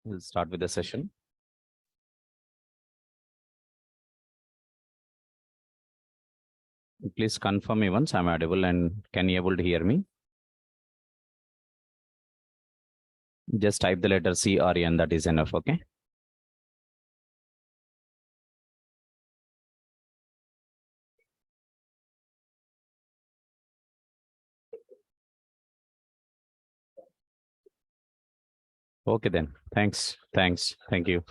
We'll start with the session. Please confirm me once I'm audible and can you able to hear me? Just type the letter C or N, that is enough, okay? Okay then. Thanks. Thank you.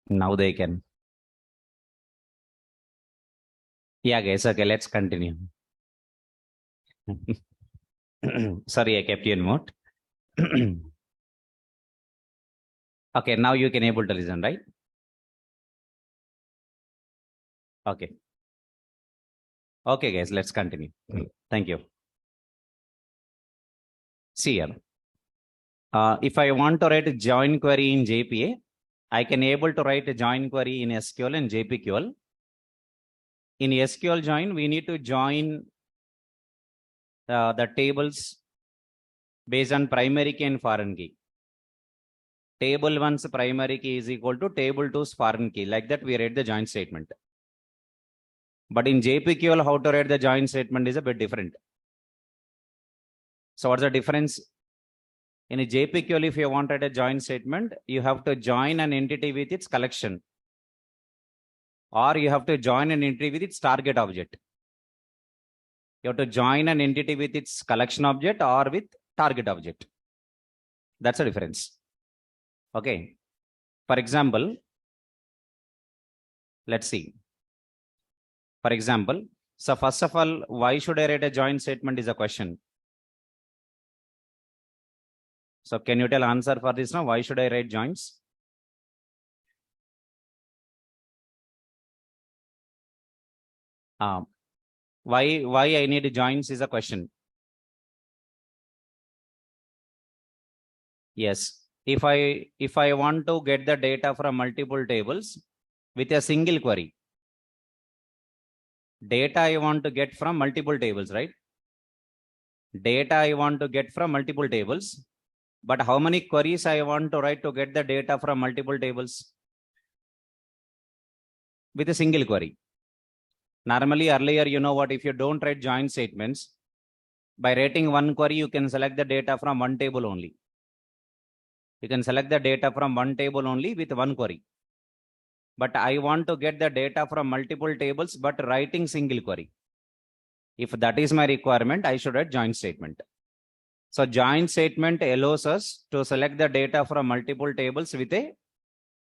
Now they can. Yeah, guys. Okay, let's continue. Sorry, I kept you in mute. Okay, now you can able to listen, right? Okay. Okay, guys, let's continue. Thank you. See here. If I want to write a join query in JPA, I can able to write a join query in SQL and JPQL. In SQL join, we need to join the tables based on primary key and foreign key. Table 1's primary key is equal to table 2's foreign key. Like that, we write the join statement. But in JPQL, how to write the join statement is a bit different. So what's the difference? In a JPQL, if you wanted a join statement, you have to join an entity with its collection, or you have to join an entity with its target object. You have to join an entity with its collection object or with target object. That's the difference. Okay. For example, let's see. For example, so first of all, why should I write a join statement is a question. So can you tell answer for this now? Why should I write joins? Why I need joins is a question. Yes. If I want to get the data from multiple tables with a single query, data I want to get from multiple tables, right? Data I want to get from multiple tables, but how many queries I want to write to get the data from multiple tables? With a single query. Normally earlier, you know what, if you don't write join statements, by writing one query, you can select the data from one table only. You can select the data from one table only with one query. But I want to get the data from multiple tables, but writing single query. If that is my requirement, I should write join statement. So join statement allows us to select the data from multiple tables with a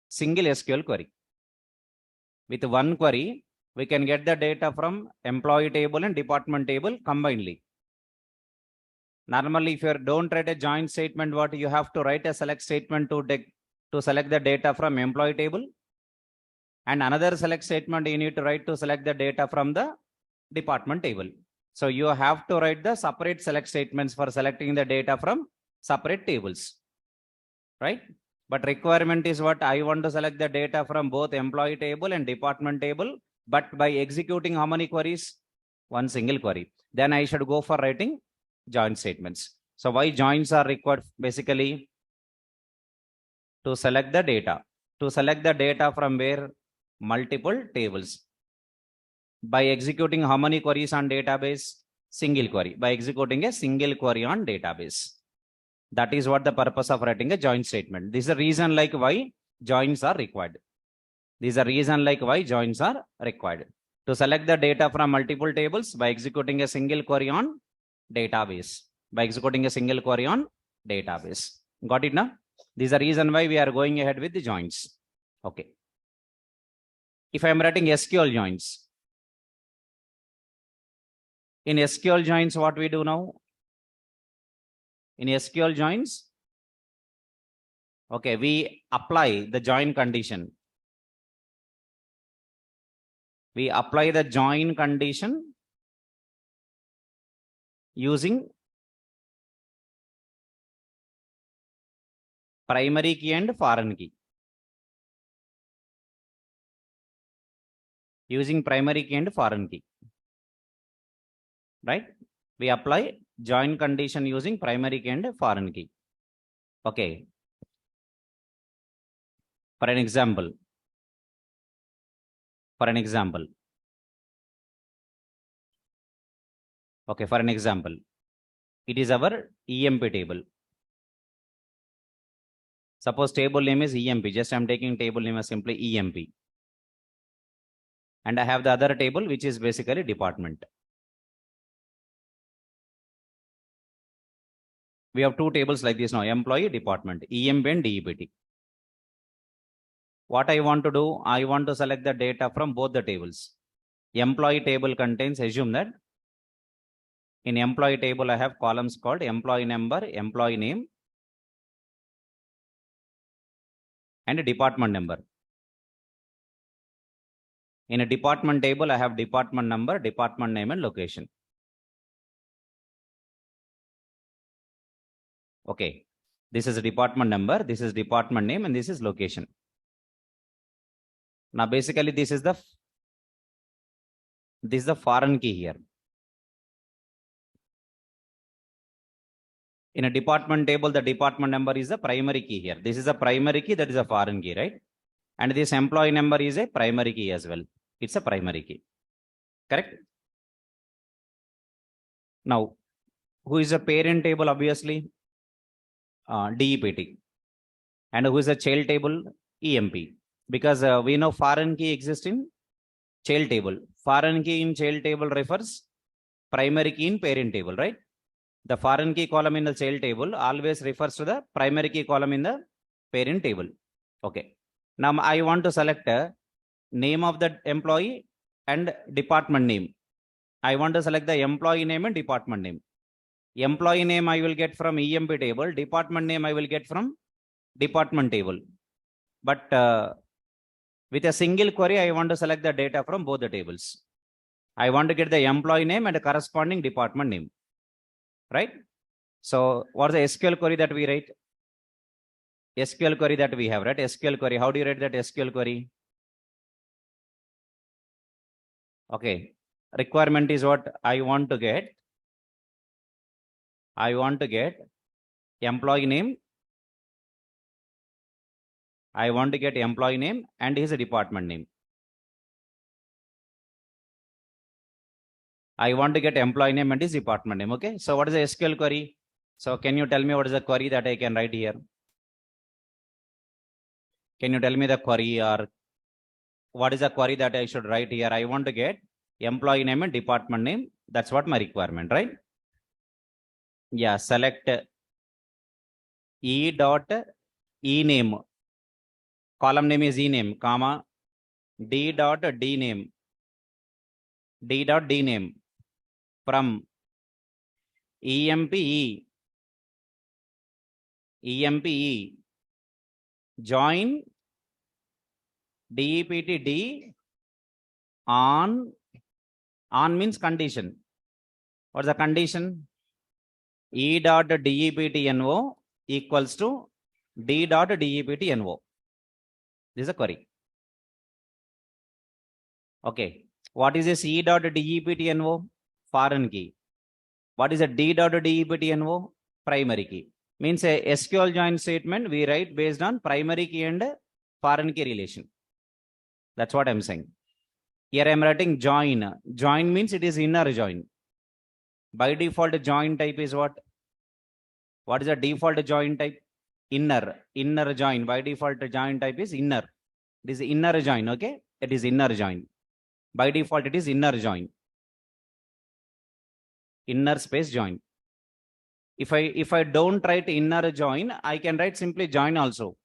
single SQL query. With one query, we can get the data from employee table and department table combinedly. Normally, if you don't write a join statement, what you have to write a select statement to select the data from employee table, and another select statement you need to write to select the data from the department table. So you have to write the separate select statements for selecting the data from separate tables, right? But requirement is what I want to select the data from both employee table and department table, but by executing how many queries? One single query. Then I should go for writing join statements. So why joins are required? Basically, to select the data. To select the data from where? Multiple tables. By executing how many queries on database? Single query. By executing a single query on database. That is what the purpose of writing a join statement. This is the reason like why joins are required. This is a reason like why joins are required. To select the data from multiple tables by executing a single query on database. By executing a single query on database. Got it now? This is the reason why we are going ahead with the joins. Okay. If I am writing SQL joins. In SQL joins, what we do now? In SQL joins, okay, we apply the join condition. We apply the join condition using primary key and foreign key. Using primary key and foreign key. Right? We apply join condition using primary key and foreign key. Okay. For an example. Okay, for an example. It is our EMP table. Suppose table name is EMP. Just I'm taking table name as simply EMP. And I have the other table, which is basically department. We have two tables like this now, employee, department, EMP and DEPT. What I want to do, I want to select the data from both the tables. Employee table contains, assume that In employee table, I have columns called employee number, employee name, and department number. In a department table, I have department number, department name, and location. Okay. This is a department number, this is department name, and this is location. Now, basically, this is the foreign key here. In a department table, the department number is the primary key here. This is a primary key, that is a foreign key, right? And this employee number is a primary key as well. It's a primary key. Correct? Now, who is a parent table? Obviously, DEPT. And who is a child table? EMP. Because we know foreign key exists in child table. Foreign key in child table refers primary key in parent table, right? The foreign key column in the child table always refers to the primary key column in the parent table. Okay. Now I want to select a name of the employee and department name. I want to select the employee name and department name. Employee name I will get from EMP table. Department name I will get from department table. But with a single query, I want to select the data from both the tables. I want to get the employee name and the corresponding department name. Right? So what's the SQL query that we write? SQL query that we have, right? SQL query. How do you write that SQL query? Okay. Requirement is what I want to get. I want to get employee name. I want to get employee name and his department name. I want to get employee name and his department name. Okay. So what is the SQL query? So can you tell me what is the query that I can write here? Can you tell me the query, or what is the query that I should write here? I want to get employee name and department name. That's what my requirement, right? Yeah. Select E dot E name. Column name is E name, comma, D dot D name. D dot D name from EMPE. EMPE. Join DEPT D on means condition. What's the condition? E dot DEPT NO equals to D dot DEPT NO. This is a query. Okay. What is this E dot DEPT NO? Foreign key. What is a D dot DEPT NO? Primary key. Means a SQL join statement we write based on primary key and foreign key relation. That's what I'm saying. Here I'm writing join. Join means it is inner join. By default, join type is what? What is the default join type? Inner. Inner join. By default, join type is inner. It is inner join. Okay. It is inner join. By default, it is inner join. Inner space join. If I don't write inner join, I can write simply join also.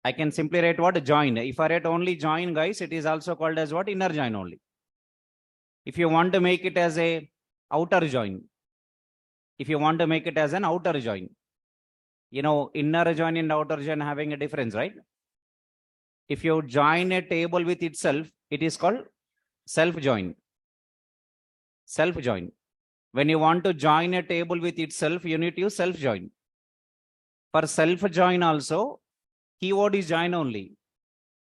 I can simply write what? Join. If I write only join, guys, it is also called as what? Inner join only. If you want to make it as a outer join, if you want to make it as an outer join, you know, inner join and outer join having a difference, right? If you join a table with itself, it is called self join. Self join. When you want to join a table with itself, you need to use self join. For self join also, keyword is join only.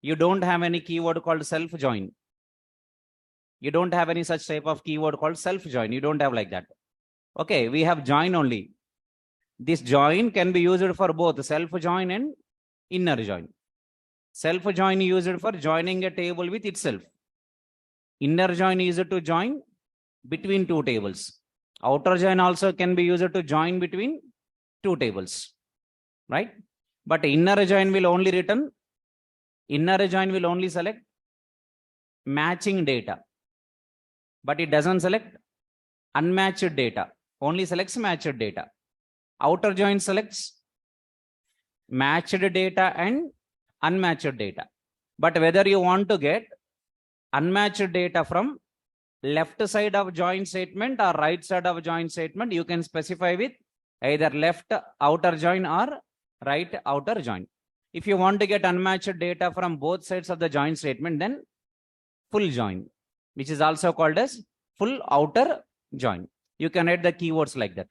You don't have any keyword called self join. You don't have any such type of keyword called self join. You don't have like that. Okay, we have join only. This join can be used for both self join and inner join. Self join is used for joining a table with itself. Inner join is used to join between two tables. Outer join also can be used to join between two tables, right? But inner join will only return, inner join will only select matching data, but it doesn't select unmatched data, only selects matched data. Outer join selects matched data and unmatched data. But whether you want to get unmatched data from left side of join statement or right side of join statement, you can specify with either left outer join or right outer join. If you want to get unmatched data from both sides of the join statement, then full join, which is also called as full outer join. You can write the keywords like that.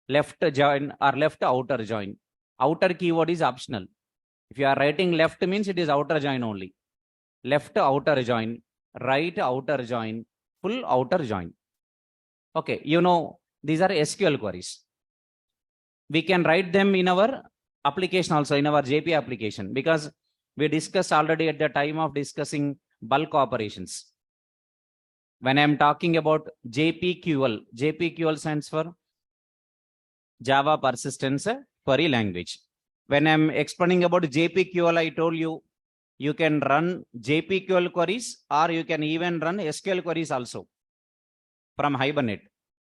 Left join or left outer join. Outer keyword is optional. If you are writing left means it is outer join only. Left outer join, right outer join, full outer join. Okay, you know, these are SQL queries. We can write them in our application also, in our JP application, because we discussed already at the time of discussing bulk operations. When I'm talking about JPQL, JPQL stands for Java Persistence Query Language. When I'm explaining about JPQL, I told you, you can run JPQL queries or you can even run SQL queries also from Hibernate.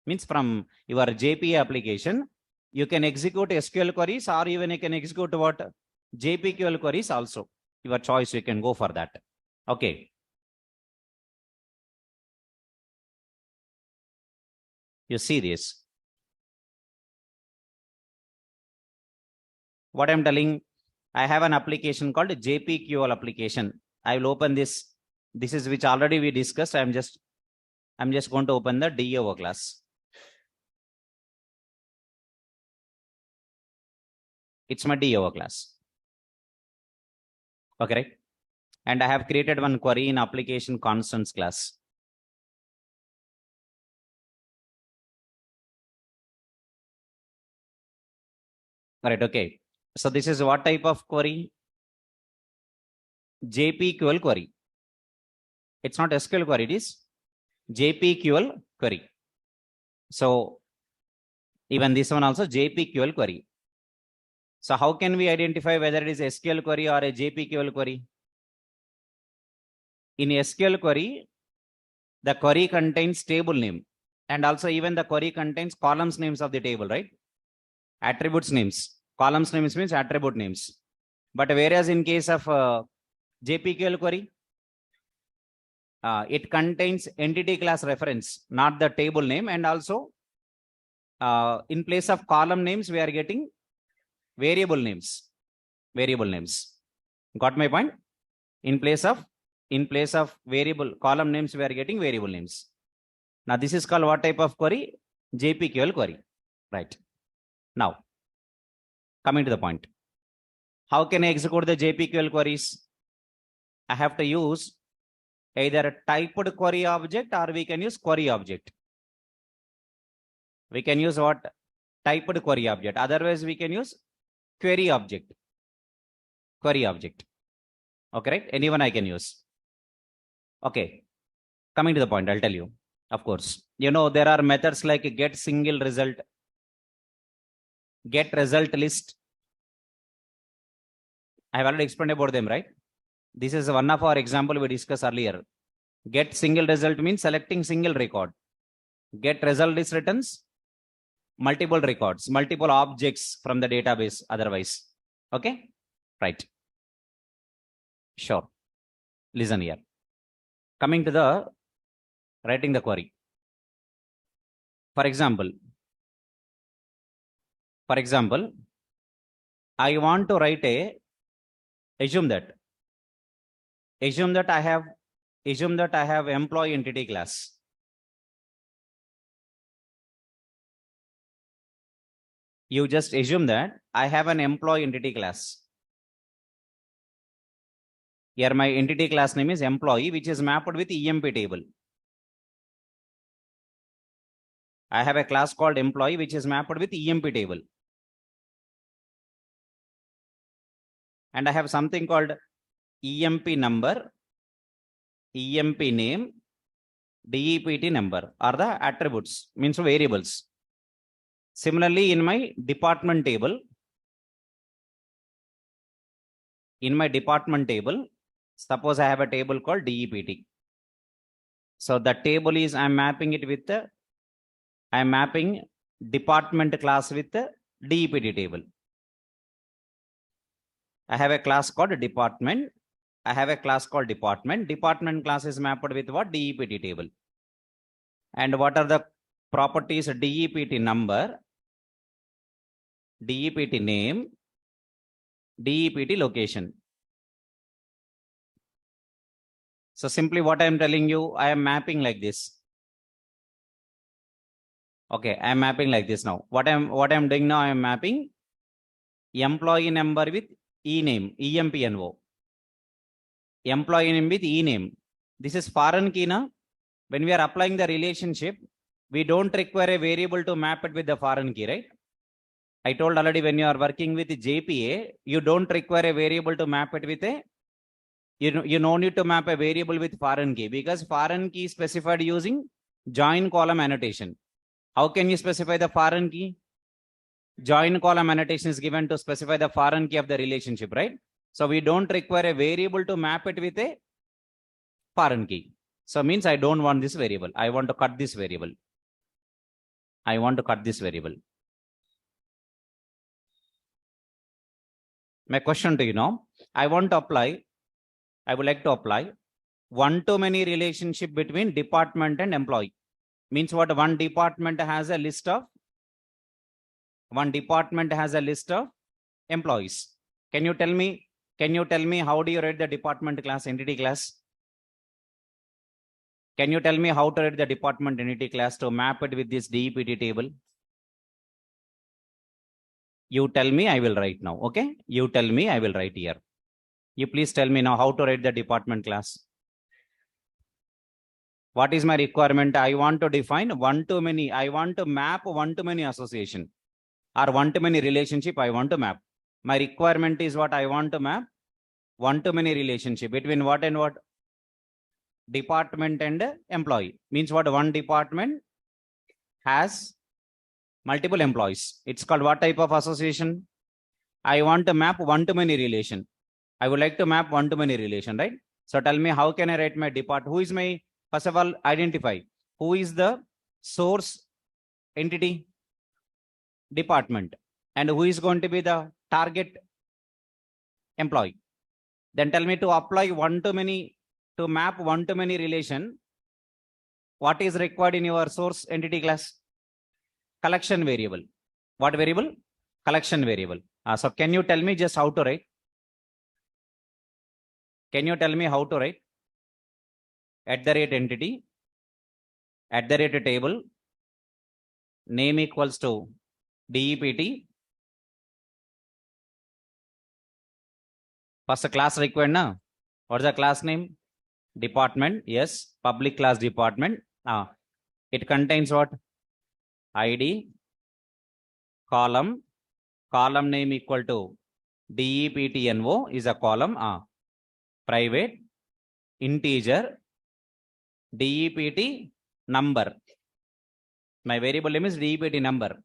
Means from your JP application, you can execute SQL queries or even you can execute what? JPQL queries also. Your choice, you can go for that. Okay. You see this. What I'm telling, I have an application called JPQL application. I will open this. This is which already we discussed. I'm just going to open the DAO class. It's my DAO class. Okay, right? And I have created one query in application constants class. All right, okay. So this is what type of query? JPQL query. It's not SQL query, it is JPQL query. So even this one also JPQL query. So how can we identify whether it is SQL query or a JPQL query? In SQL query, the query contains table name, and also even the query contains columns names of the table, right? Attributes names. Columns names means attribute names. But whereas in case of JPQL query, it contains entity class reference, not the table name. And also in place of column names, we are getting variable names. Variable names. Got my point? In place of variable column names, we are getting variable names. Now this is called what type of query? JPQL query. Right. Now, coming to the point. How can I execute the JPQL queries? I have to use either a typed query object or we can use query object. We can use what? Typed query object. Otherwise, we can use query object. Query object. Okay, right? Anyone I can use. Okay. Coming to the point, I'll tell you. Of course, you know, there are methods like get single result, get result list. I have already explained about them, right? This is one of our example we discussed earlier. Get single result means selecting single record. Get result list returns multiple records, multiple objects from the database otherwise. Okay, right. Sure. Listen here. Coming to the writing the query. For example, I want to write a assume that I have employee entity class. You just assume that I have an employee entity class. Here my entity class name is employee, which is mapped with EMP table. I have a class called employee, which is mapped with EMP table. And I have something called EMP number, EMP name, DEPT number are the attributes, means variables. Similarly, in my department table, suppose I have a table called DEPT. So the table is, I'm mapping department class with the DEPT table. I have a class called department. Department class is mapped with what? DEPT table. And what are the properties? DEPT number, DEPT name, DEPT location. So simply what I am telling you, I am mapping like this. Okay, I am mapping like this now. What I'm doing now, I am mapping employee number with e-name, EMPNO. Employee name with e-name. This is foreign key na. When we are applying the relationship, we don't require a variable to map it with the foreign key, right? I told already, when you are working with JPA, you don't require a variable to map it with a, you no need to map a variable with foreign key, because foreign key is specified using join column annotation. How can you specify the foreign key? Join column annotation is given to specify the foreign key of the relationship, right? So we don't require a variable to map it with a foreign key. So means I don't want this variable. I want to cut this variable. I want to cut this variable. My question to you now, I want to apply, I would like to apply one-to-many relationship between department and employee. Means what? One department has a list of employees. Can you tell me how do you write the department class, entity class? Can you tell me how to write the department entity class to map it with this DEPT table? You tell me, I will write now. Okay, you tell me, I will write here. You please tell me now how to write the department class. What is my requirement? I want to define one-to-many. I want to map one-to-many association or one-to-many relationship. I want to map. My requirement is what I want to map one-to-many relationship between what and what? Department and employee. Means what? One department has multiple employees. It's called what type of association? I want to map one-to-many relation. I would like to map one-to-many relation, right? So tell me, how can I write my depart? Who is my, first of all, identify who is the source entity? Department. And who is going to be the target employee? Then tell me, to apply one-to-many, to map one-to-many relation, what is required in your source entity class? Collection variable. What variable? Collection variable. So can you tell me just how to write? Can you tell me how to write? @entity, @table, name equals to DEPT. First class required na? What is the class name? Department. Yes, public class department. It contains what? ID, column name equal to DEPTNO is a column. Private, integer, DEPT number. My variable name is DEPT number.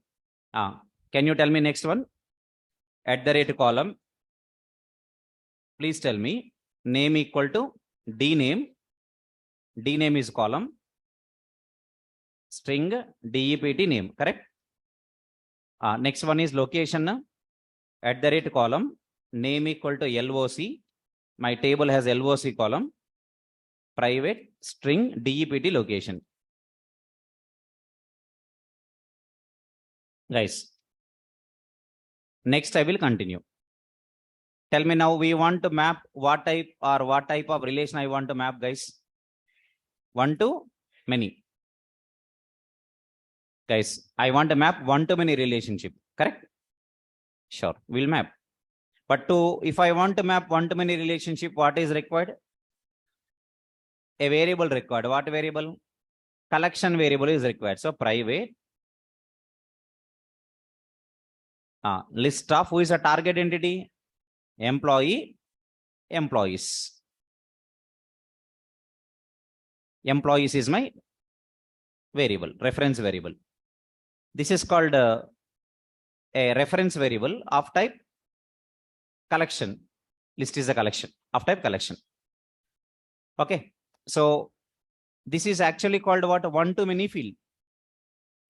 Can you tell me next one? @column. Please tell me, name equal to dname. Dname is column. String DEPT name, correct? Next one is location. @column, name equal to LOC. My table has LOC column. Private, string DEPT location. Guys, next I will continue. Tell me now, we want to map what type of relation I want to map, guys? One-to-many. Guys, I want to map one-to-many relationship, correct? Sure, we'll map. But if I want to map one-to-many relationship, what is required? A variable required. What variable? Collection variable is required. So private list of, who is a target entity? Employees. Employees is my variable, reference variable. This is called a reference variable of type collection. List is a collection of type collection. Okay, so this is actually called what? One-to-many field.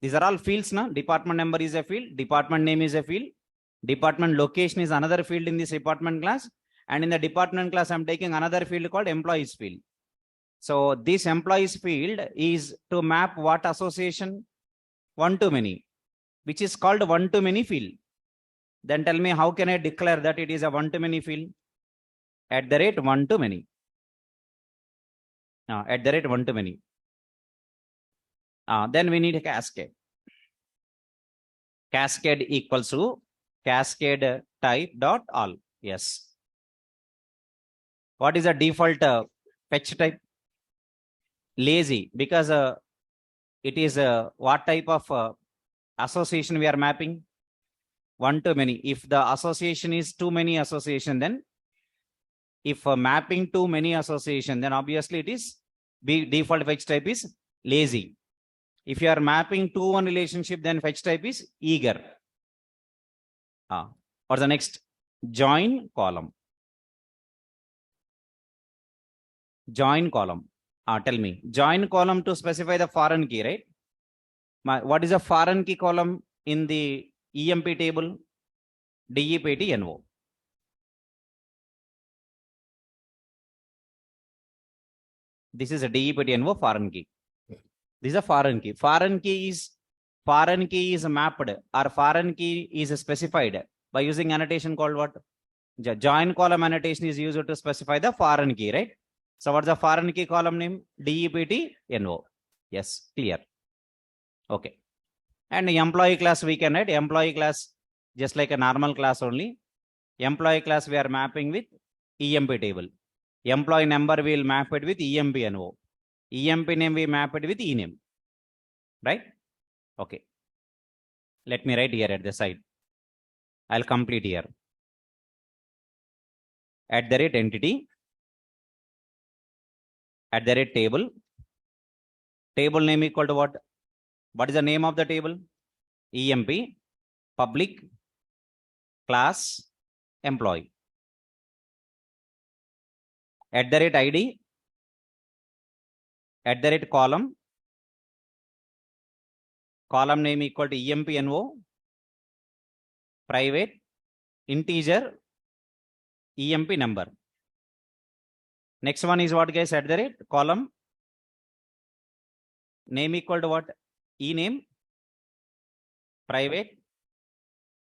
These are all fields now. Department number is a field, department name is a field, department location is another field in this department class, and in the department class I'm taking another field called employees field. So this employees field is to map what association? One to many, which is called one to many field. Then tell me, how can I declare that it is a one to many field? At the rate one to many. At the rate one to many. Then we need a cascade. Cascade equals to cascade type dot all. Yes. What is the default fetch type? Lazy, because it is what type of association we are mapping? One to many. If the association is too many association, then if mapping too many association, then obviously it is default fetch type is lazy. If you are mapping to one relationship, then fetch type is eager. Or the next, join column. Join column. Tell me, join column to specify the foreign key, right? What is a foreign key column in the EMP table? DEPT-NO. This is a DEPT-NO foreign key. This is a foreign key. Foreign key is mapped, or foreign key is specified by using annotation called what? Join column annotation is used to specify the foreign key, right? So what's the foreign key column name? DEPT-NO. Yes, clear. Okay. And the employee class we can write employee class just like a normal class only. Employee class we are mapping with EMP table. Employee number we will map it with EMP-NO. EMP name we map it with ename. Right? Okay. Let me write here at the side. I'll complete here. At the rate entity. At the rate table. Table name equal to what? What is the name of the table? EMP, public, class, employee. At the rate ID. At the rate column. Column name equal to EMP-NO. Private, integer, EMP number. Next one is what, guys? At the rate column. Name equal to what? Ename, private,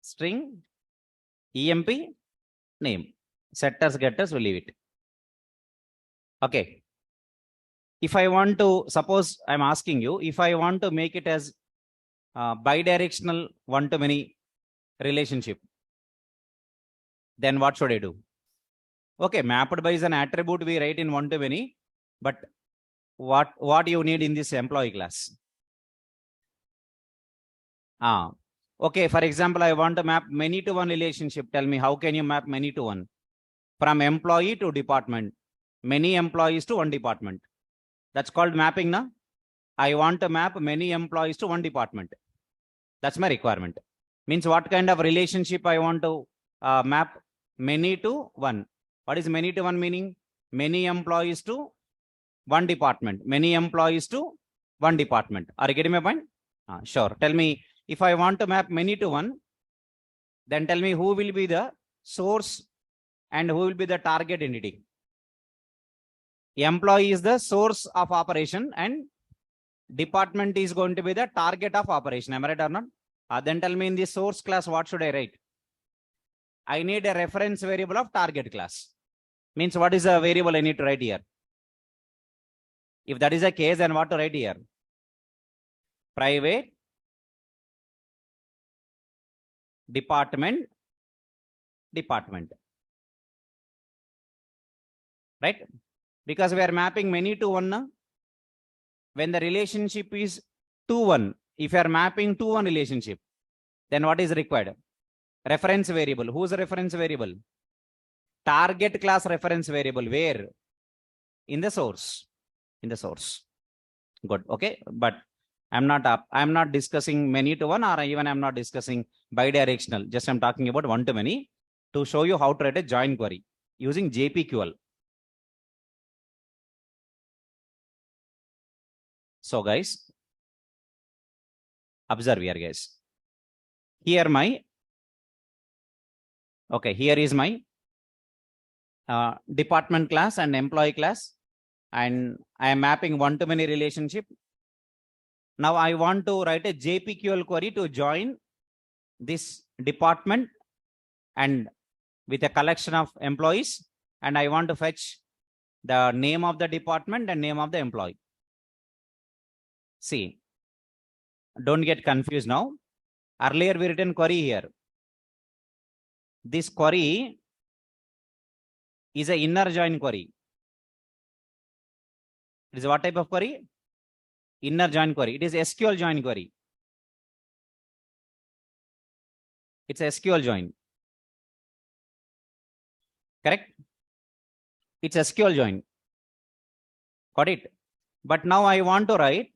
string, EMP, name. Setters, getters, will leave it. Okay. If I want to, suppose I'm asking you, if I want to make it as bidirectional one-to-many relationship, then what should I do? Okay, mapped by is an attribute we write in one-to-many, but what you need in this employee class? Okay, for example, I want to map many to one relationship. Tell me, how can you map many to one? From employee to department, many employees to one department. That's called mapping, na? I want to map many employees to one department. That's my requirement. Means what kind of relationship I want to map? Many to one. What is many to one meaning? Many employees to one department. Many employees to one department. Are you getting my point? Sure. Tell me, if I want to map many to one, then tell me who will be the source and who will be the target entity. Employee is the source of operation and department is going to be the target of operation. Am I right or not? Then tell me in the source class, what should I write? I need a reference variable of target class. Means what is the variable I need to write here? If that is the case, then what to write here? Private, department, department. Right? Because we are mapping many to one. When the relationship is 2-1, if you are mapping 2-1 relationship, then what is required? Reference variable. Who's the reference variable? Target class reference variable. Where? In the source. In the source. Good. Okay. But I'm not discussing many to one, or even I'm not discussing bidirectional. Just I'm talking about one to many to show you how to write a join query using JPQL. So guys, observe here, guys. Here is my department class and employee class. and I am mapping one-to-many relationship. Now I want to write a JPQL query to join this department and with a collection of employees, and I want to fetch the name of the department and name of the employee. See, don't get confused now. Earlier we written query here. This query is a inner join query. It is what type of query? Inner join query. It is SQL join query. It's a SQL join. Correct? It's SQL join. Got it? But now I want to write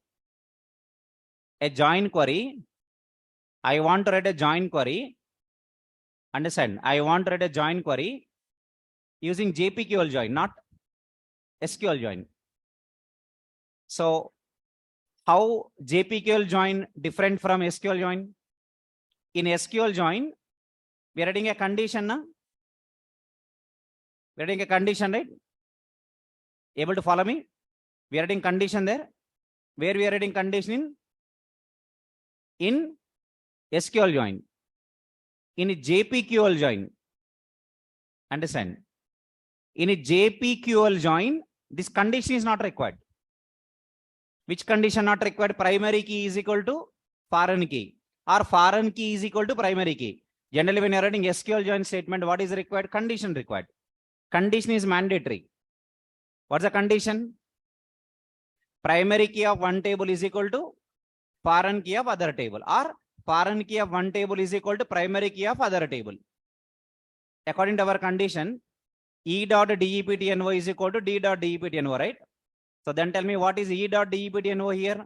a join query. I want to write a join query. Understand? I want to write a join query using JPQL join, not SQL join. So how JPQL join different from SQL join? In SQL join, we are writing a condition. Na? We are writing a condition, right? Able to follow me? We are writing condition there. Where we are writing condition in SQL join. In a JPQL join. Understand? In a JPQL join, this condition is not required. Which condition not required? Primary key is equal to foreign key, or foreign key is equal to primary key. Generally, when you're writing SQL join statement, what is required? Condition required. Condition is mandatory. What's the condition? Primary key of one table is equal to foreign key of other table, or foreign key of one table is equal to primary key of other table. According to our condition, E.deptno is equal to D.deptno, right? So then tell me, what is E.deptno here?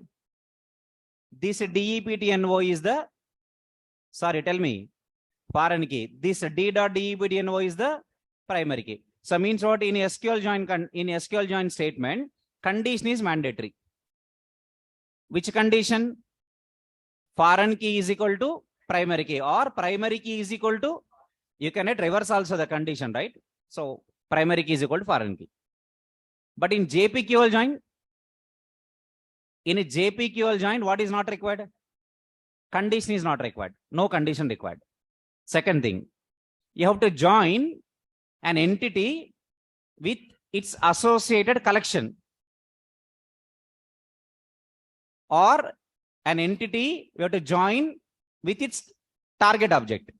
This deptno is the, sorry, tell me, foreign key. This D.deptno is the primary key. So means what? In SQL join statement, condition is mandatory. Which condition? Foreign key is equal to primary key, or primary key is equal to, you can reverse also the condition, right? So primary key is equal to foreign key. But in JPQL join, what is not required? Condition is not required. No condition required. Second thing, you have to join an entity with its associated collection, or an entity we have to join with its target object.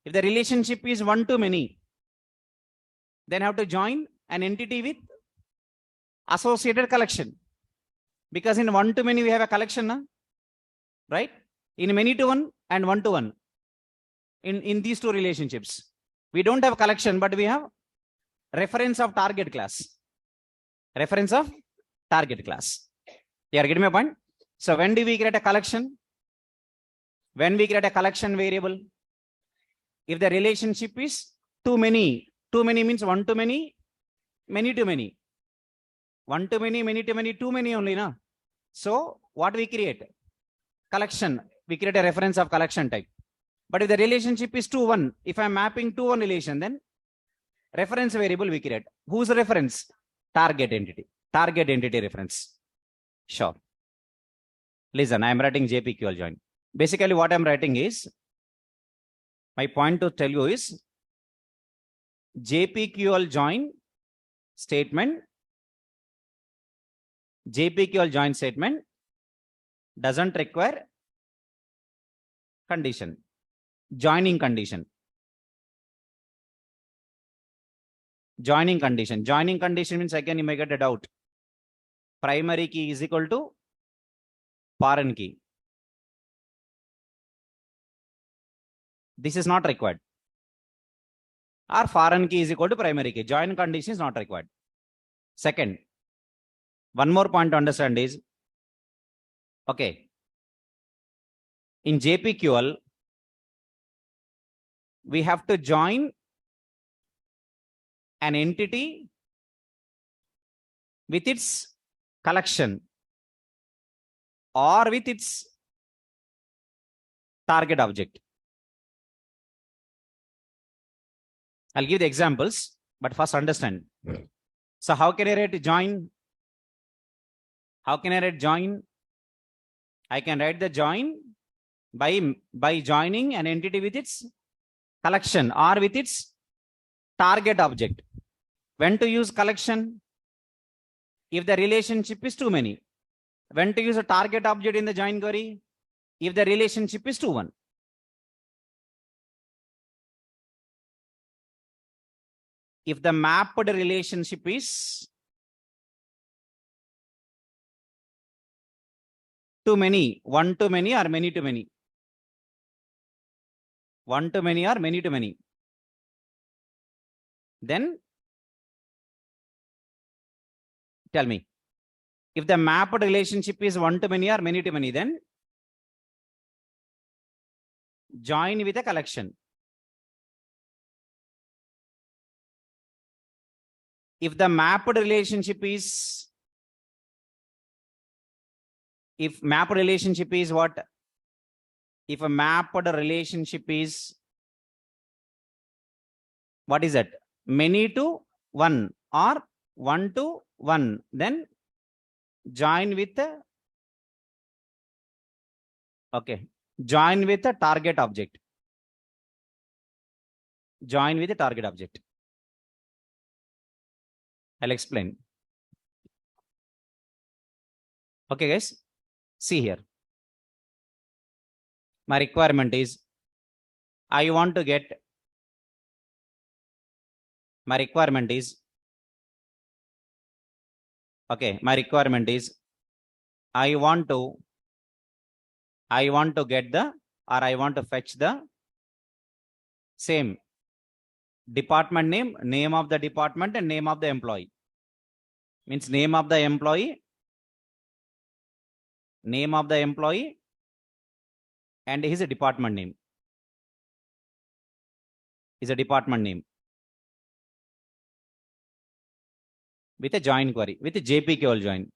If the relationship is one-to-many, then I have to join an entity with associated collection. Because in one-to-many we have a collection, right? In many-to-one and one-to-one. In these two relationships, we don't have collection, but we have reference of target class. Reference of target class. You are getting my point? So when do we create a collection? When we create a collection variable, if the relationship is too many means one-to-many, many-to-many. One-to-many, many-to-many, too many only, na? So what we create? Collection. We create a reference of collection type. But if the relationship is 2-1, if I'm mapping 2-1 relation, then reference variable we create. Whose reference? Target entity. Target entity reference. Sure. Listen, I'm writing JPQL join. Basically, what I'm writing is, my point to tell you is, JPQL join statement doesn't require condition. Joining condition. Joining condition. Joining condition means, again, you may get a doubt. Primary key is equal to foreign key. This is not required. Or foreign key is equal to primary key. Join condition is not required. Second, one more point to understand is, okay, in JPQL, we have to join an entity with its collection or with its target object. I'll give the examples, but first understand. So how can I write join? How can I write join? I can write the join by joining an entity with its collection or with its target object. When to use collection? If the relationship is too many. When to use a target object in the join query? If the relationship is too one. If the mapped relationship is too many, one to many or many to many. One to many or many to many. Then tell me, if the mapped relationship is one to many or many to many, then join with a collection. If the mapped relationship is, if mapped relationship is what? If a mapped relationship is, what is that? Many to one or one to one, then join with the, okay, join with the target object. Join with the target object. I'll explain. Okay, guys, see here. My requirement is, I want to get, my requirement is, okay, my requirement is, I want to get the, or I want to fetch the same department name, name of the department and name of the employee. Means name of the employee, and his department name. Is a department name. With a join query, with a JPQL join.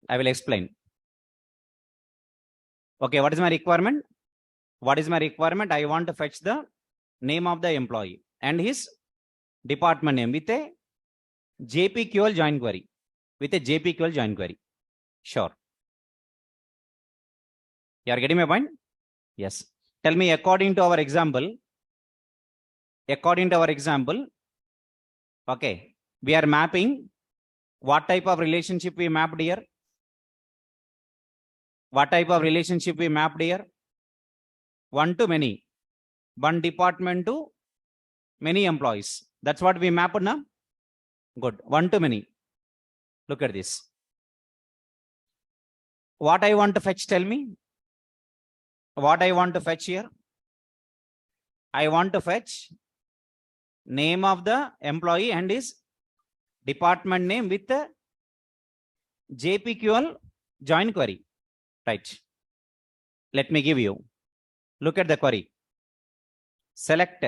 I will explain. Okay, what is my requirement? What is my requirement? I want to fetch the name of the employee and his department name with a JPQL join query. With a JPQL join query. Sure. You are getting my point? Yes. Tell me, according to our example, okay, we are mapping what type of relationship we mapped here? What type of relationship we mapped here? One to many. One department to many employees. That's what we mapped now. Good. One to many. Look at this. What I want to fetch, tell me. What I want to fetch here? I want to fetch name of the employee and his department name with the JPQL join query. Right. Let me give you. Look at the query. Select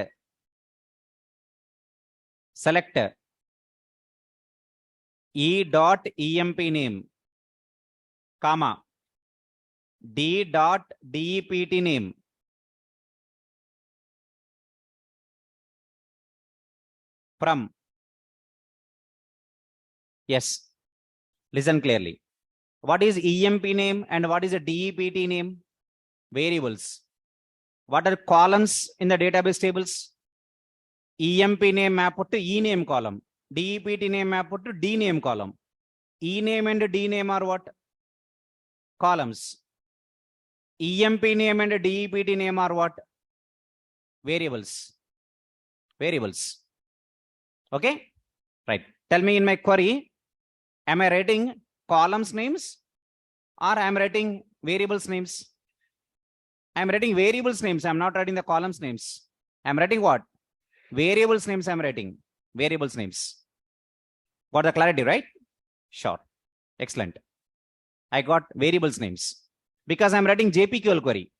E.emp name, comma, D.dept name, from, yes, listen clearly. What is EMP name and what is a DEPT name? Variables. What are columns in the database tables? EMP name map to E name column. DEPT name map to D name column. E name and D name are what? Columns. EMP name and DEPT name are what? Variables. Variables. Okay? Right. Tell me in my query, am I writing columns names or I am writing variables names? I am writing variables names. I am not writing the columns names. I am writing what? Variables names I am writing. Variables names. Got the clarity, right? Sure. Excellent. I got variables names because I am writing JPQL query,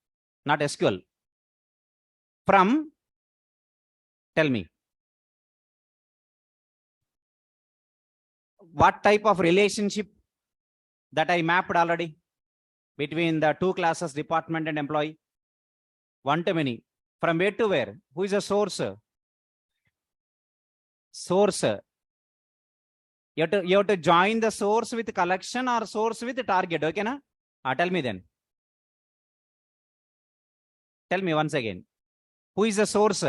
not SQL. From, tell me, what type of relationship that I mapped already between the two classes, department and employee? One to many. From where to where? Who is the source? Source. You have to join the source with collection or source with target. Okay, na? Tell me then. Tell me once again. Who is the source?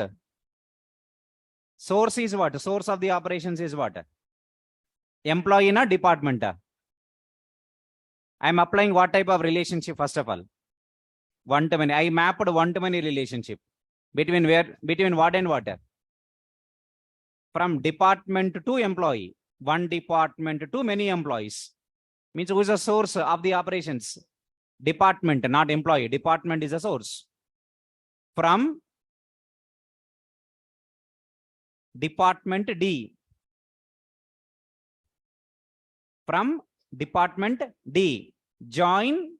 Source is what? Source of the operations is what? Employee in a department. I am applying what type of relationship first of all? One-to-many. I mapped one-to-many relationship. Between where? Between what and what? From department to employee. One department to many employees. Means who is the source of the operations? Department, not employee. Department is a source. From department D. From department D. Join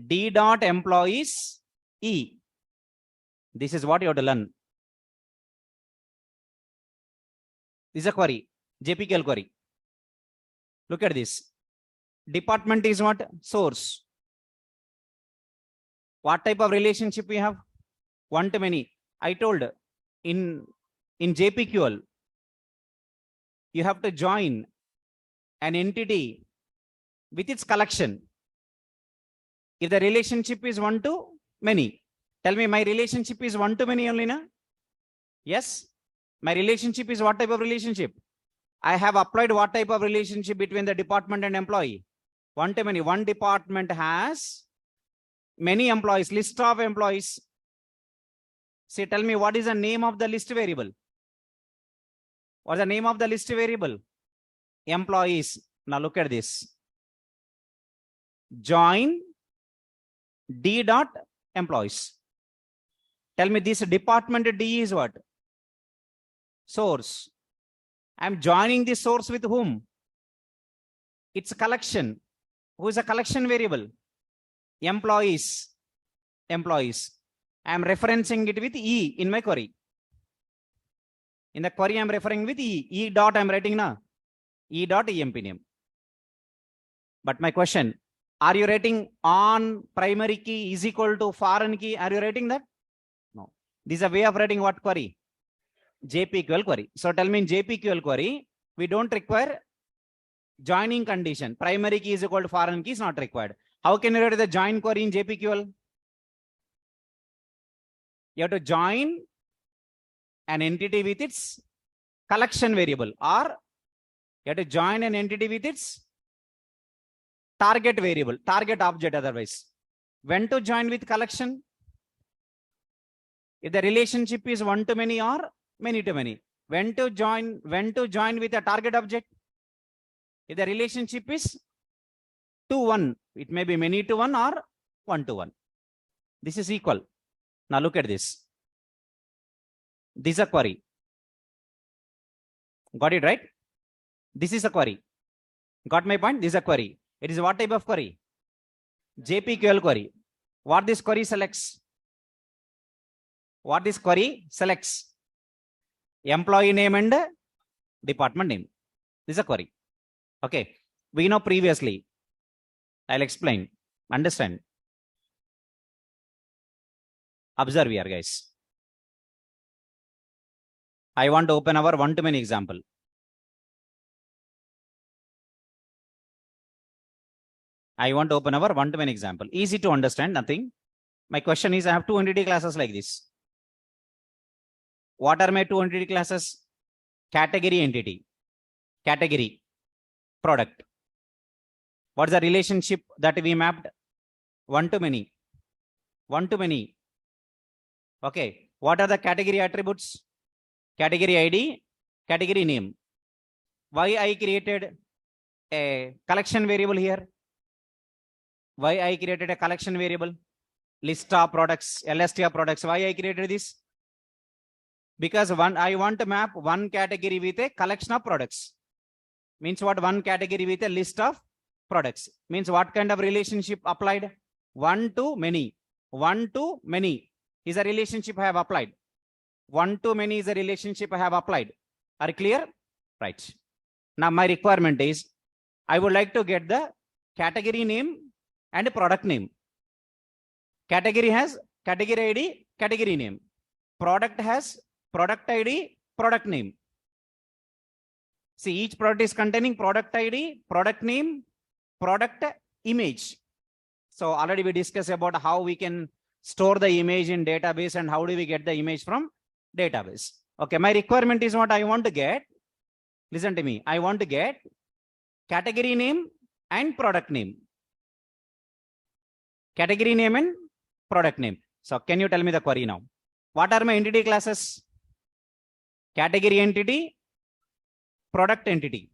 D dot employees E. This is what you have to learn. This is a query, JPQL query. Look at this. Department is what? Source. What type of relationship we have? One-to-many. I told in JPQL, you have to join an entity with its collection. If the relationship is one-to-many, tell me my relationship is one-to-many only, na? Yes. My relationship is what type of relationship? I have applied what type of relationship between the department and employee? One-to-many. One department has many employees, list of employees. Say, tell me what is the name of the list variable? What's the name of the list variable? Employees. Now look at this. Join D dot employees. Tell me this department D is what? Source. I'm joining this source with whom? It's a collection. Who is a collection variable? Employees. Employees. I'm referencing it with E in my query. In the query, I'm referring with E. E dot I'm writing now. E dot EMP name. But my question, are you writing on primary key is equal to foreign key? Are you writing that? No. This is a way of writing what query? JPQL query. So tell me in JPQL query, we don't require joining condition. Primary key is equal to foreign key is not required. How can you write the join query in JPQL? You have to join an entity with its collection variable, or you have to join an entity with its target variable, target object otherwise. When to join with collection? If the relationship is one-to-many or many-to-many. When to join with a target object? If the relationship is 2-1, it may be many-to-one or one-to-one. This is equal. Now look at this. This is a query. Got it right? This is a query. Got my point? This is a query. It is what type of query? JPQL query. What this query selects? What this query selects? Employee name and department name. This is a query. Okay. We know previously. I'll explain. Understand. Observe here, guys. I want to open our one-to-many example. I want to open our one-to-many example. Easy to understand, nothing. My question is, I have 2 entity classes like this. What are my 2 entity classes? Category entity, category, product. What's the relationship that we mapped? One-to-many, one-to-many. Okay. What are the category attributes? Category ID, category name. Why I created a collection variable here? Why I created a collection variable? List of products, LST of products. Why I created this? Because I want to map one category with a collection of products. Means what? One category with a list of products. Means what kind of relationship applied? One-to-many. One-to-many is a relationship I have applied. One-to-many is a relationship I have applied. Are you clear? Right. Now my requirement is, I would like to get the category name and product name. Category has category ID, category name. Product has product ID, product name. See, each product is containing product ID, product name, product image. So already we discussed about how we can store the image in database and how do we get the image from database. Okay, my requirement is what I want to get. Listen to me. I want to get category name and product name. Category name and product name. So can you tell me the query now? What are my entity classes? Category entity, product entity.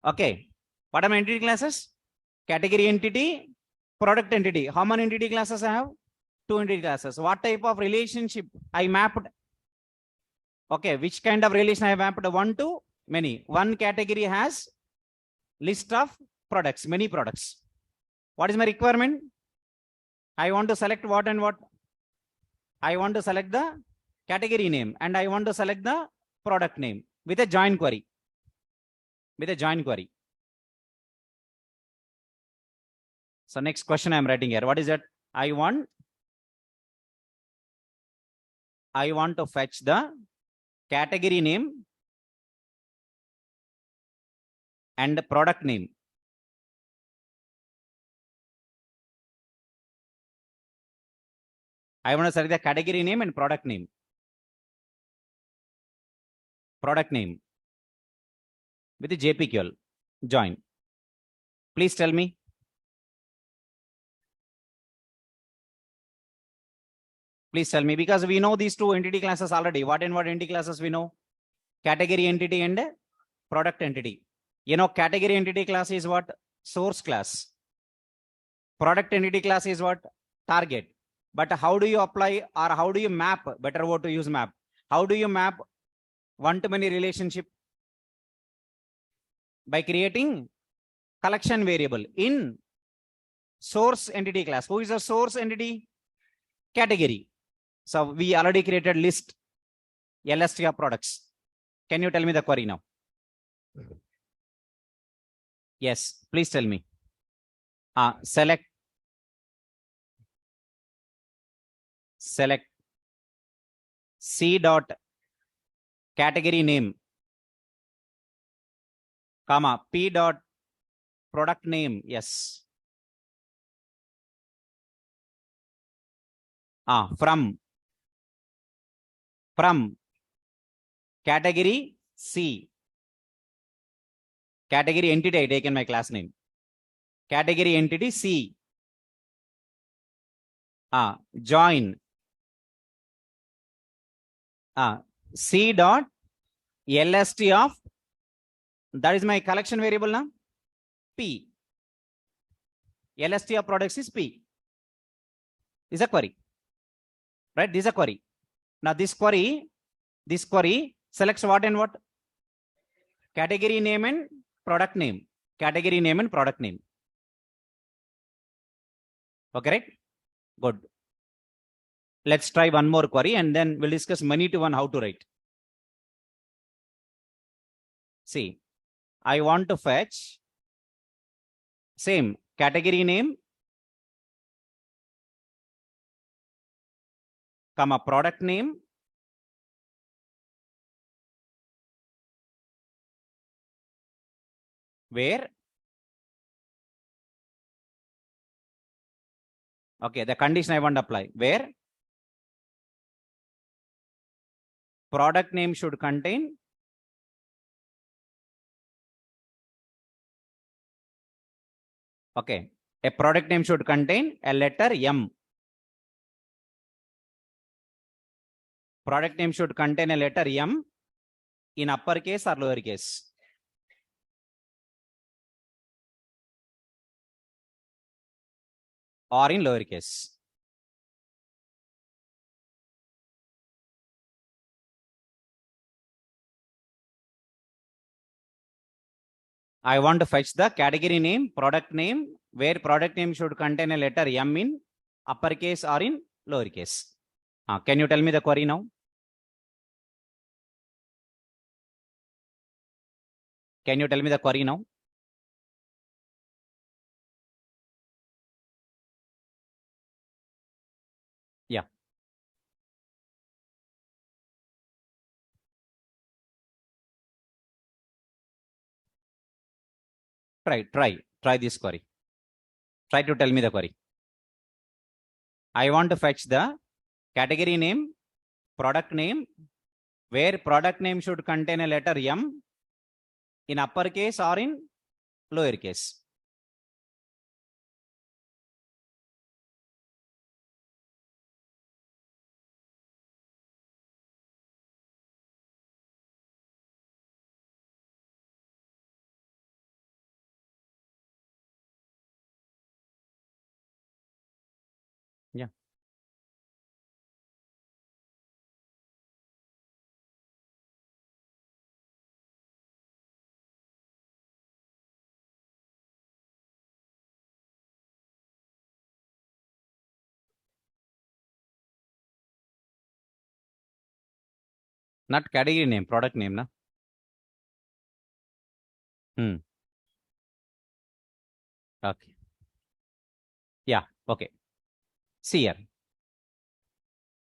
Okay. What are my entity classes? Category entity, product entity. How many entity classes I have? 2 entity classes. What type of relationship I mapped? Okay, which kind of relation I mapped? One to many. One category has list of products, many products. What is my requirement? I want to select what and what? I want to select the category name and I want to select the product name with a join query. With a join query. So next question I'm writing here. What is that? I want to fetch the category name and the product name. I want to select the category name and product name. Product name with the JPQL join. Please tell me. Please tell me, because we know these 2 entity classes already. What and what entity classes we know? Category entity and product entity. You know, category entity class is what? Source class. Product entity class is what? Target. But how do you apply or how do you map? Better word to use map. How do you map one-to-many relationship? By creating collection variable in source entity class. Who is the source entity? Category. So we already created list LST of products. Can you tell me the query now? Yes, please tell me. Select C dot category name, comma P dot product name. Yes. From category C. Category entity I taken my class name. Category entity C. Join C dot LST of, that is my collection variable now, P. LST of products is P. This is a query. Right? This is a query. Now this query selects what and what? Category name and product name. Category name and product name. Okay, right? Good. Let's try one more query and then we'll discuss many to one how to write. See, I want to fetch same category name, comma product name, where, okay, the condition I want to apply, where product name should contain a product name should contain a letter M. Product name should contain a letter M in uppercase or lowercase. Or in lowercase. I want to fetch the category name, product name, where product name should contain a letter M in uppercase or in lowercase. Can you tell me the query now? Can you tell me the query now? Yeah. Try this query. Try to tell me the query. I want to fetch the category name, product name, where product name should contain a letter M in uppercase or in lowercase. Yeah. Not category name, product name, na? Okay. Yeah. Okay. See here.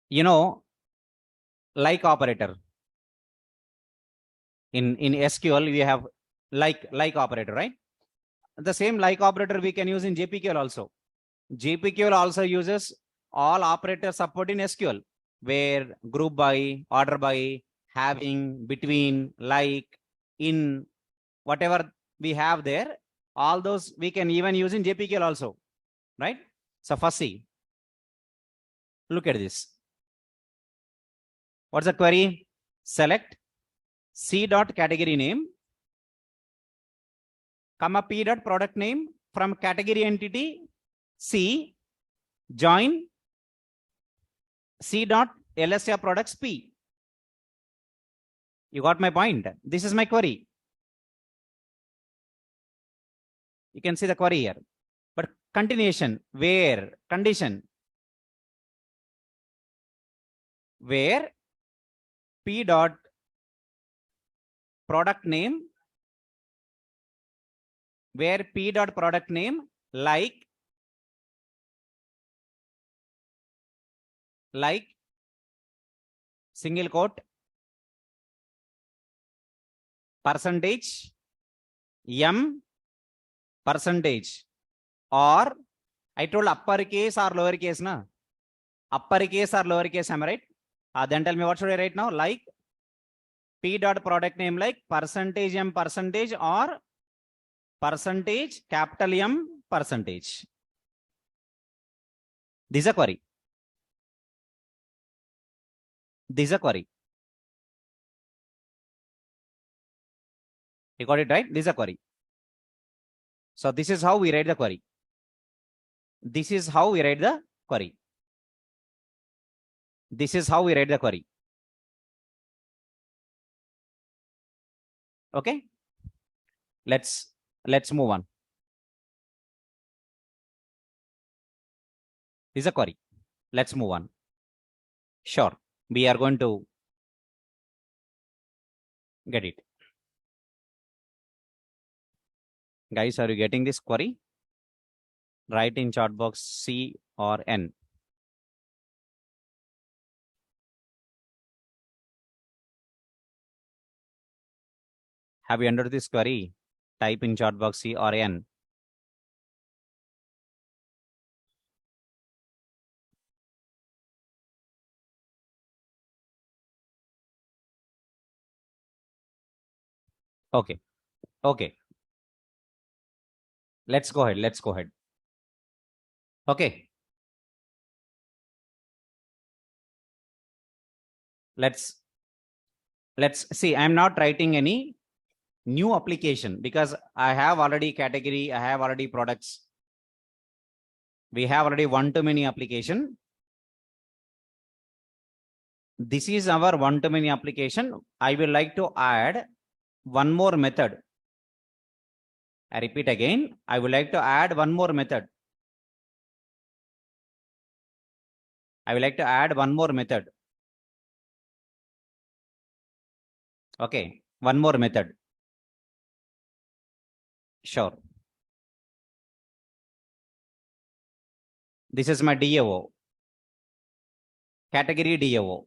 You know, like operator. In SQL, we have like operator, right? The same like operator we can use in JPQL also. JPQL also uses all operators support in SQL, where group by, order by, having, between, like, in, whatever we have there, all those we can even use in JPQL also, right? So first see, look at this. What's the query? Select C dot category name, comma P dot product name from category entity C, join C dot LSA products P. You got my point? This is my query. You can see the query here. But continuation, where, condition, where P dot product name, where P dot product name, like single quote, percentage, M percentage, or I told uppercase or lowercase, na? Uppercase or lowercase, am I right? Then tell me what should I write now? Like P dot product name, like percentage M percentage or percentage capital M percentage. This is a query. This is a query. You got it right? This is a query. So this is how we write the query. This is how we write the query. This is how we write the query. Okay. Let's move on. This is a query. Let's move on. Sure. We are going to get it. Guys, are you getting this query? Write in chat box C or N. Have you entered this query? Type in chat box C or N. Okay. Okay. Let's go ahead. Let's go ahead. Okay. Let's see. I'm not writing any new application because I have already category. I have already products. We have already one-to-many application. This is our one-to-many application. I will like to add one more method. I repeat again. I would like to add one more method. I would like to add one more method. Okay, one more method. Sure. This is my DAO. category DAO.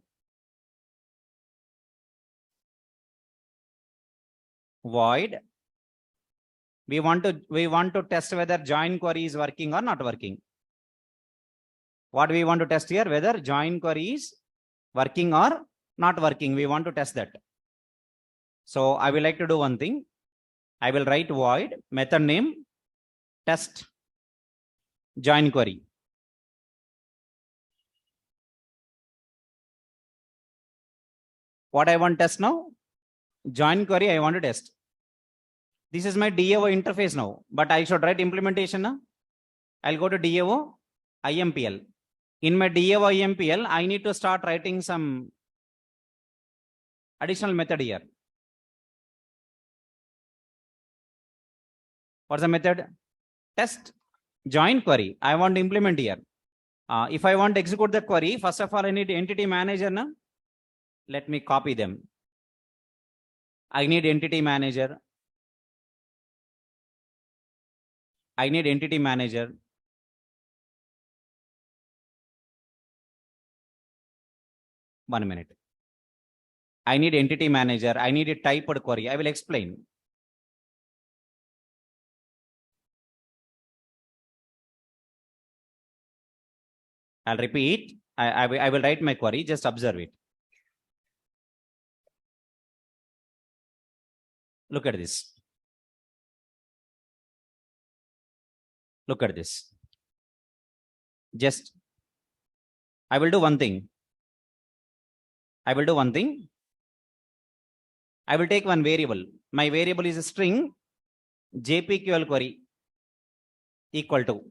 Void. We want to test whether join query is working or not working. What we want to test here, whether join query is working or not working. We want to test that. So I will like to do one thing. I will write void method name test join query. What I want to test now? Join query I want to test. This is my DAO interface now, but I should write implementation now. I'll go to DAO IMPL. In my DAO IMPL, I need to start writing some additional method here. What's the method? Test join query. I want to implement here. If I want to execute the query, first of all, I need entity manager now. Let me copy them. I need entity manager. I need entity manager. One minute. I need entity manager. I need a typed query. I will explain. I'll repeat. I will write my query. Just observe it. Look at this. Look at this. Just, I will do one thing. I will take one variable. My variable is a string JPQL query equal to.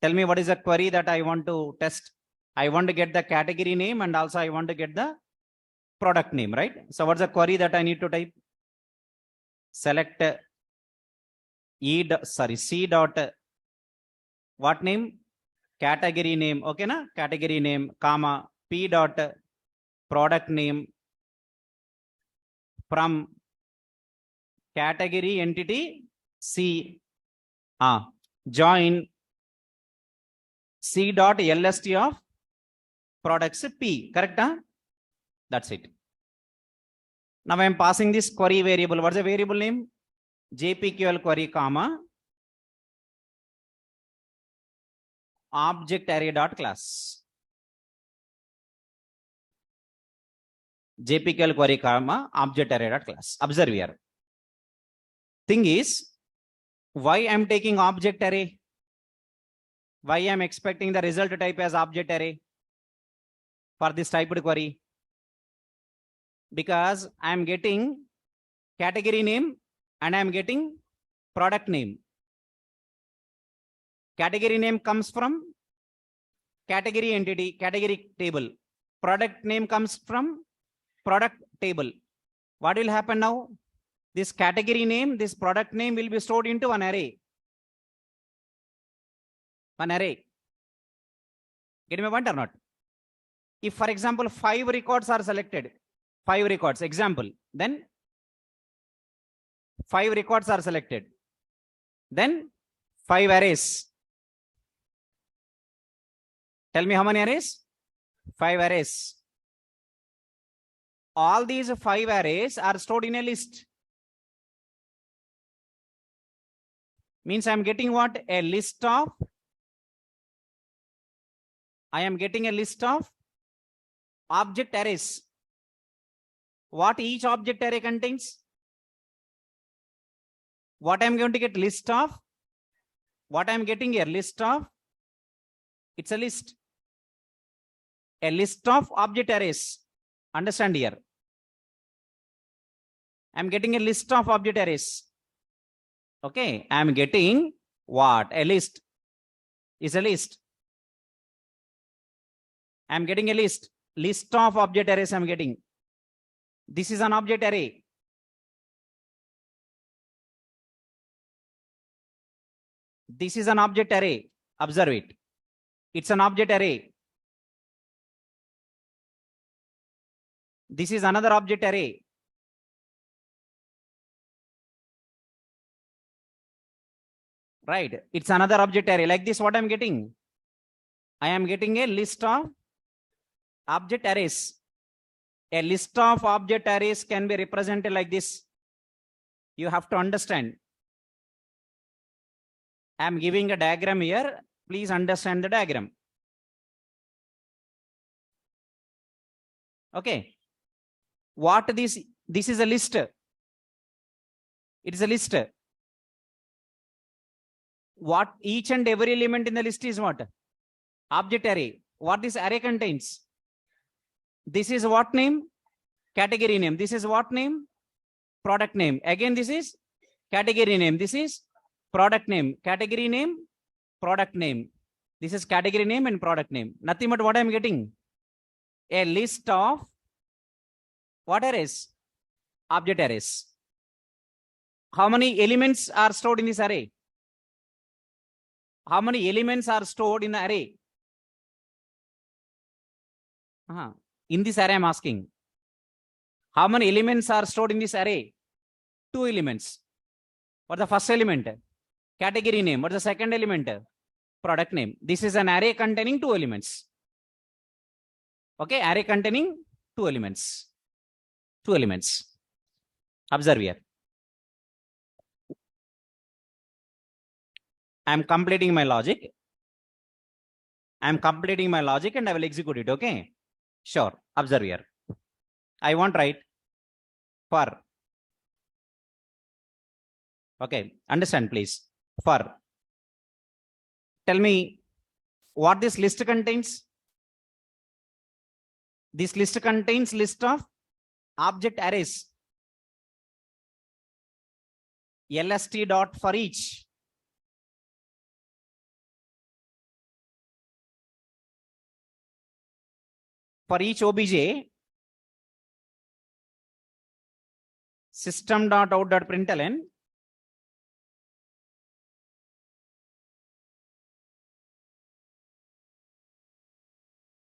Tell me what is the query that I want to test. I want to get the category name and also I want to get the product name, right? So what's the query that I need to type? Select C dot what name? Category name. Okay, na? Category name, comma, P dot product name from category entity C. Join C dot LST of products P. Correct? Huh? That's it. Now I am passing this query variable. What's the variable name? JPQL query, comma, object array dot class. JPQL query, comma, object array dot class. Observe here. Thing is, why I am taking object array? Why I am expecting the result type as object array for this typed query? Because I am getting category name and I am getting product name. Category name comes from category entity, category table. Product name comes from product table. What will happen now? This category name, this product name will be stored into an array. One array. Get my point or not? If, for example, 5 records are selected, 5 records, example, then 5 records are selected, then 5 arrays. Tell me how many arrays? 5 arrays. All these 5 arrays are stored in a list. Means I am getting what? A list of, I am getting a list of object arrays. What each object array contains? What I am going to get? List of. What I am getting here? List of. It's a list. A list of object arrays. Understand here. I am getting a list of object arrays. Okay. I am getting what? A list. Is a list. I am getting a list. List of object arrays I am getting. This is an object array. This is an object array. Observe it. It's an object array. This is another object array. Right. It's another object array. Like this, what I'm getting? I am getting a list of object arrays. A list of object arrays can be represented like this. You have to understand. I am giving a diagram here. Please understand the diagram. Okay. What this is a list. It is a list. What each and every element in the list is what? Object array. What this array contains? This is what name? Category name. This is what name? Product name. Again, this is category name. This is product name. Category name, product name. This is category name and product name. Nothing but what I am getting? A list of what arrays? Object arrays. How many elements are stored in this array? How many elements are stored in the array? In this array, I'm asking. How many elements are stored in this array? 2 elements. What's the first element? Category name. What's the second element? Product name. This is an array containing 2 elements. Okay, array containing 2 elements. 2 elements. Observe here. I'm completing my logic. I'm completing my logic and I will execute it. Okay. Sure. Observe here. I want write for. Okay. Understand, please. For. Tell me what this list contains. This list contains list of object arrays. LST dot for each. For each obj, system.out.println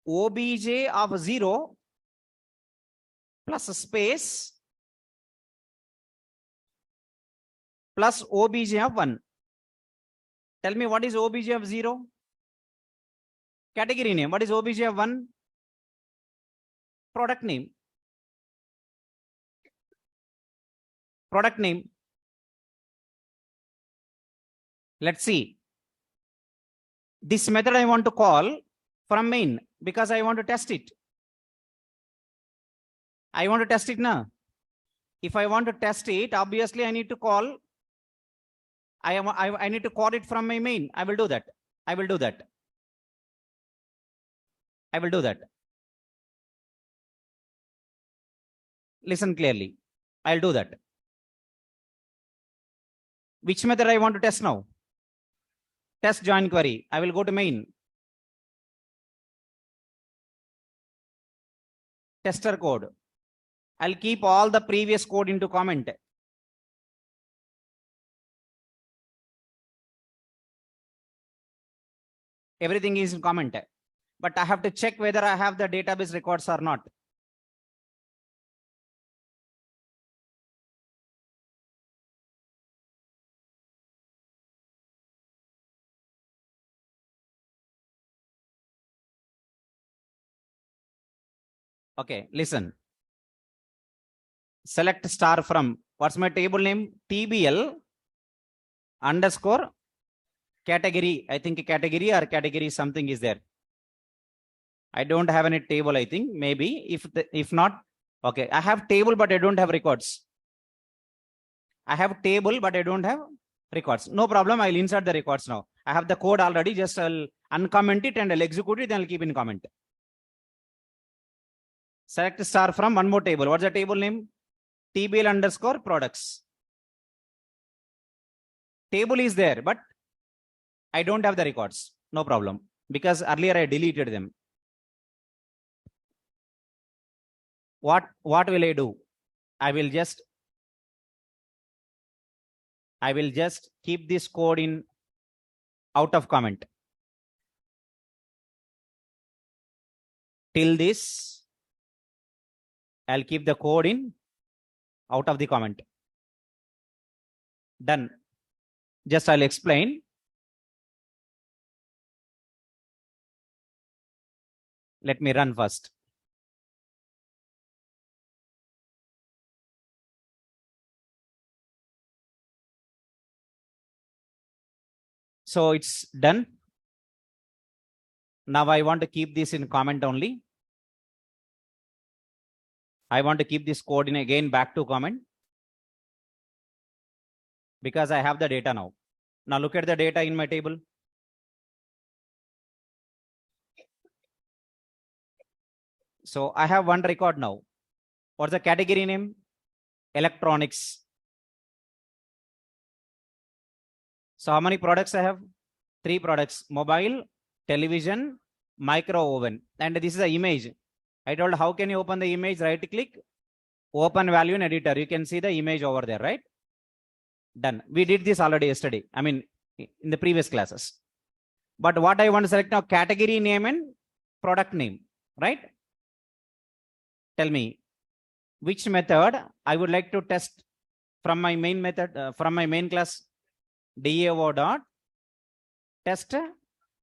obj of 0 plus space plus obj of 1. Tell me what is obj of 0? Category name. What is obj of 1? Product name. Product name. Let's see. This method I want to call from main because I want to test it. I want to test it now. If I want to test it, obviously I need to call. I need to call it from my main. I will do that. I will do that. I will do that. Listen clearly. I'll do that. Which method I want to test now? Test join query. I will go to main. Tester code. I'll keep all the previous code into comment. Everything is in comment. But I have to check whether I have the database records or not. Okay, listen. Select star from, what's my table name? TBL underscore category. I think category or category something is there. I don't have any table, I think. Maybe if not, okay. I have table, but I don't have records. I have table, but I don't have records. No problem. I'll insert the records now. I have the code already. Just I'll uncomment it and I'll execute it. Then I'll keep in comment. Select star from one more table. What's the table name? TBL underscore products. Table is there, but I don't have the records. No problem. Because earlier I deleted them. What will I do? I will just keep this code in out of comment. Till this, I'll keep the code in out of the comment. Done. Just I'll explain. Let me run first. So it's done. Now I want to keep this in comment only. I want to keep this code in again back to comment because I have the data now. Now look at the data in my table. So I have one record now. What's the category name? Electronics. So how many products I have? 3 products: mobile, television, micro oven. And this is the image. I told how can you open the image? Right click, open value in editor. You can see the image over there, right? Done. We did this already yesterday. I mean, in the previous classes. But what I want to select now, category name and product name, right? Tell me which method I would like to test from my main method, from my main class, DAO dot test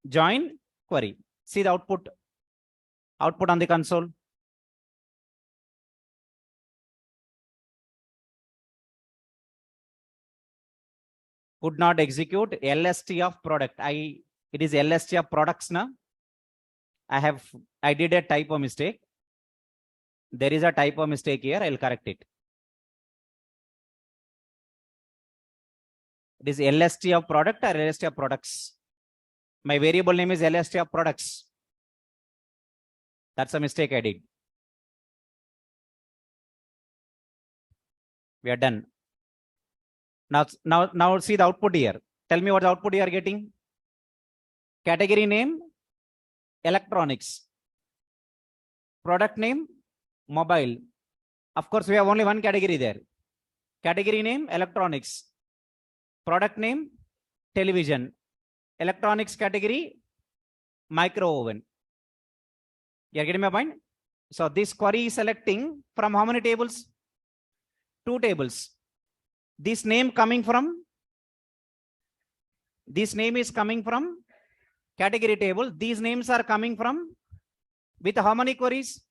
join query. See the output on the console. Could not execute LST of product. It is LST of products now. I did a typo mistake. There is a typo mistake here. I'll correct it. It is LST of product or LST of products. My variable name is LST of products. That's a mistake I did. We are done. Now see the output here. Tell me what the output you are getting. Category name, electronics. Product name, mobile. Of course, we have only one category there. Category name, electronics. Product name, television. Electronics category, micro oven. You are getting my point? So this query is selecting from how many tables? 2 tables. This name is coming from category table. These names are coming from with how many queries?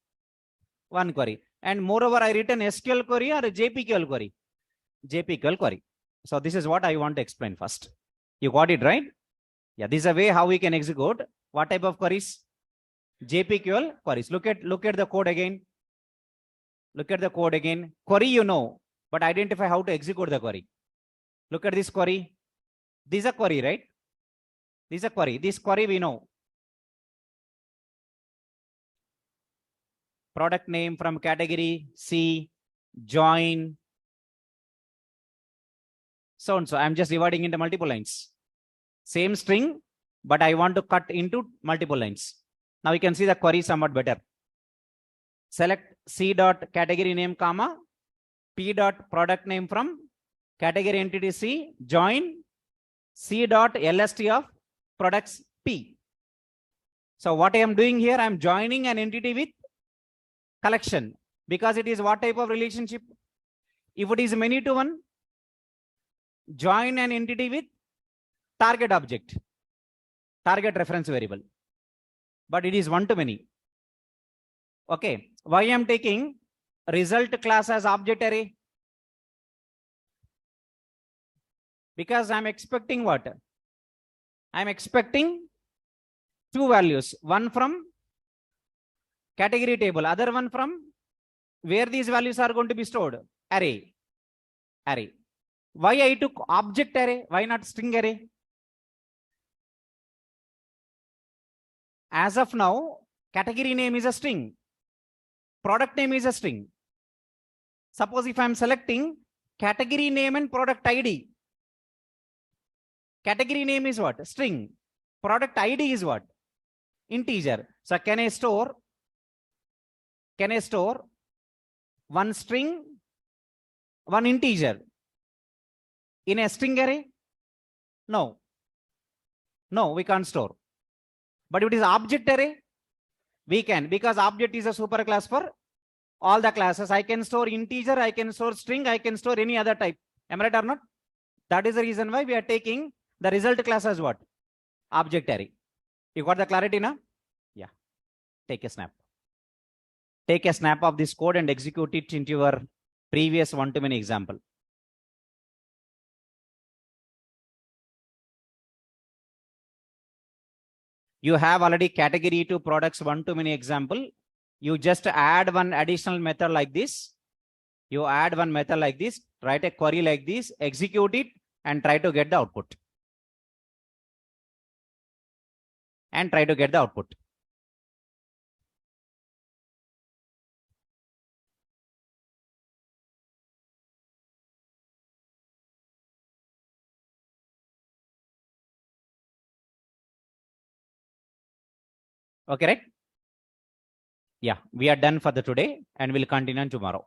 1 query. And moreover, I written SQL query or JPQL query? JPQL query. So this is what I want to explain first. You got it, right? Yeah, this is a way how we can execute. What type of queries? JPQL queries. Look at the code again. Look at the code again. Query you know, but identify how to execute the query. Look at this query. This is a query, right? This is a query. This query we know. Product name from category C, join. So and so. I'm just dividing into multiple lines. Same string, but I want to cut into multiple lines. Now you can see the query somewhat better. Select C dot category name, comma, P dot product name from category entity C, join C dot LST of products P. So what I am doing here, I am joining an entity with collection because it is what type of relationship? If it is many to one, join an entity with target object, target reference variable, but it is one to many. Okay, why I am taking result class as object array? Because I am expecting what? I am expecting 2 values, one from category table, other one from where these values are going to be stored? Array. Why I took object array? Why not string array? As of now, category name is a string. Product name is a string. Suppose if I am selecting category name and product ID. Category name is what? String. Product ID is what? Integer. So can I store one string, one integer in a string array? No, we can't store. But if it is object array, we can, because object is a superclass for all the classes. I can store integer, I can store string, I can store any other type. Am I right or not? That is the reason why we are taking the result class as what? Object array. You got the clarity now? Yeah. Take a snap. Take a snap of this code and execute it into your previous one-to-many example. You have already category to products 1 to many example. You just add one additional method like this. You add one method like this, write a query like this, execute it, and try to get the output. And try to get the output. Okay, right? Yeah, we are done for the today and we'll continue tomorrow.